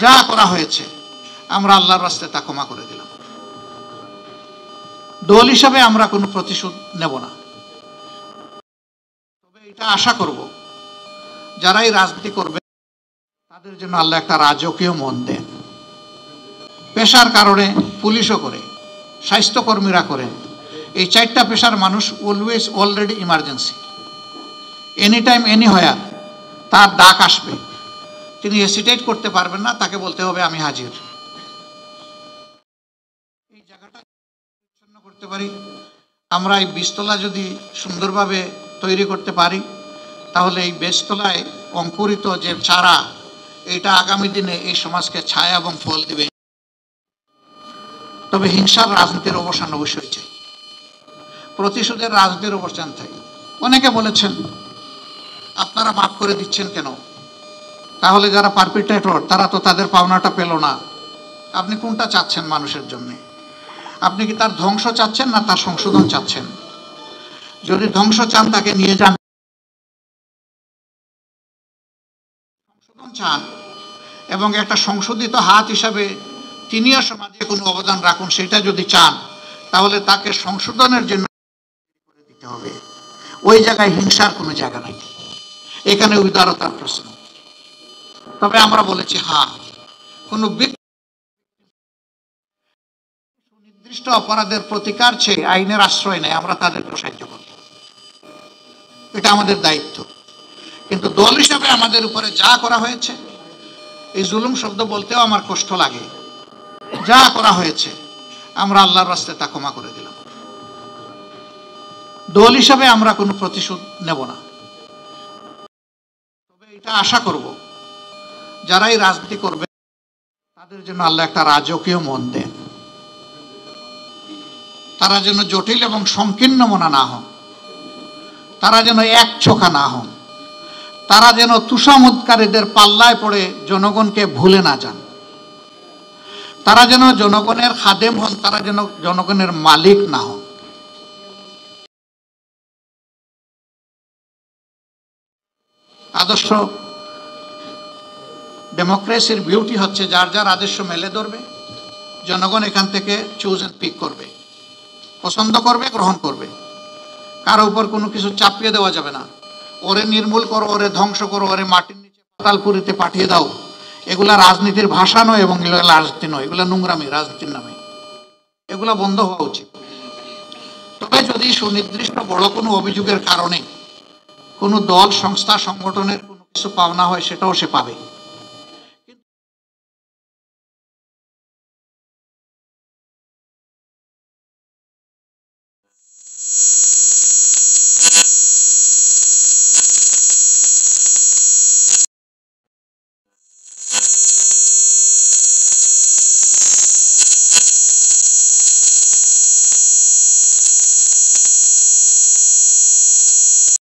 যা করা হয়েছে আমরা আল্লাহর রাস্তায় তা ক্ষমা করে দিলাম। দল হিসাবে আমরা কোনো প্রতিশোধ নেব না। তবে এটা আশা করব যারাই রাজনীতি করবে তাদের জন্য আল্লাহ একটা রাজকীয় মন দেন। পেশার কারণে পুলিশও করে, স্বাস্থ্যকর্মীরা করেন, এই 4টা পেশার মানুষ always already emergency, any time anywhere তার ডাক আসবে, তিনি হেসিটেট করতে পারবেন না, তাকে বলতে হবে আমি হাজির। এই জায়গাটা করতে পারি আমরা, এই বীজতলা যদি সুন্দরভাবে তৈরি করতে পারি তাহলে এই বীজতলায় অঙ্কুরিত যে চারা, এটা আগামী দিনে এই সমাজকে ছায়া এবং ফল দিবে। তবে হিংসার রাজনীতির অবসান অবশ্যই চাই, প্রতিশোধের রাজনীতির অবসান চাই। অনেকে বলেছেন আপনারা মাফ করে দিচ্ছেন কেন, তাহলে যারা পারপিট্রেটর তারা তো তাদের পাওনাটা পেল না। আপনি কোনটা চাচ্ছেন মানুষের জন্য? আপনি কি তার ধ্বংস চাচ্ছেন না তার সংশোধন চাচ্ছেন? যদি ধ্বংস চান তাকে নিয়ে যান, সংশোধন চান এবং একটা সংশোধিত হাত হিসাবে তিনিও সমাজে কোনো অবদান রাখুন, সেটা যদি চান তাহলে তাকে সংশোধনের জন্য করে দিতে হবে। ওই জায়গায় হিংসার কোনো জায়গা নাই, এখানে উদারতার প্রশ্ন। তবে আমরা বলেছি হ্যাঁ, কোনো সুনির্দিষ্ট অপরাধের প্রতিকার চেয়ে আইনের আশ্রয় নেয়, আমরা তাদেরকে সাহায্য করি, এটা আমাদের দায়িত্ব। কিন্তু দল হিসাবে আমাদের উপরে যা করা হয়েছে, এই জুলুম শব্দ বলতেও আমার কষ্ট লাগে, যা করা হয়েছে আমরা আল্লাহর রাস্তায় তা ক্ষমা করে দিলাম। দল হিসাবে আমরা কোনো প্রতিশোধ নেব না। তবে এটা আশা করব যারাই রাজনীতি করবে তাদের জন্য আল্লাহ একটা রাজকীয় মন দেন। তারা যেন জটিল এবং সংকীর্ণ মনা না হন, তারা যেন এক চোখা না হন, তারা যেন তুষামোদকারীদের পাল্লায় পড়ে জনগণকে ভুলে না যান, তারা যেন জনগণের খাদেম হন, তারা যেন জনগণের মালিক না হন। আদর্শ ডেমোক্রেসির বিউটি হচ্ছে যার যার আদর্শ মেলে ধরবে, জনগণ এখান থেকে চুজ এন্ড পিক করবে, পছন্দ করবে, গ্রহণ করবে। কারো উপর কোনো কিছু চাপিয়ে দেওয়া যাবে না। ওরে নির্মূল করো, ওরে ধ্বংস করো, ওরে মাটির নিচে পাতালপুরিতে পাঠিয়ে দাও, এগুলা রাজনীতির ভাষা নয় এবং এগুলো রাজনীতি নয়, এগুলো নোংরামি রাজনীতির নামে, এগুলো বন্ধ হওয়া উচিত। তবে যদি সুনির্দিষ্ট বড় কোনো অভিযোগের কারণে কোনো দল, সংস্থা, সংগঠনের কোনো কিছু পাওনা হয়, সেটাও সে পাবে।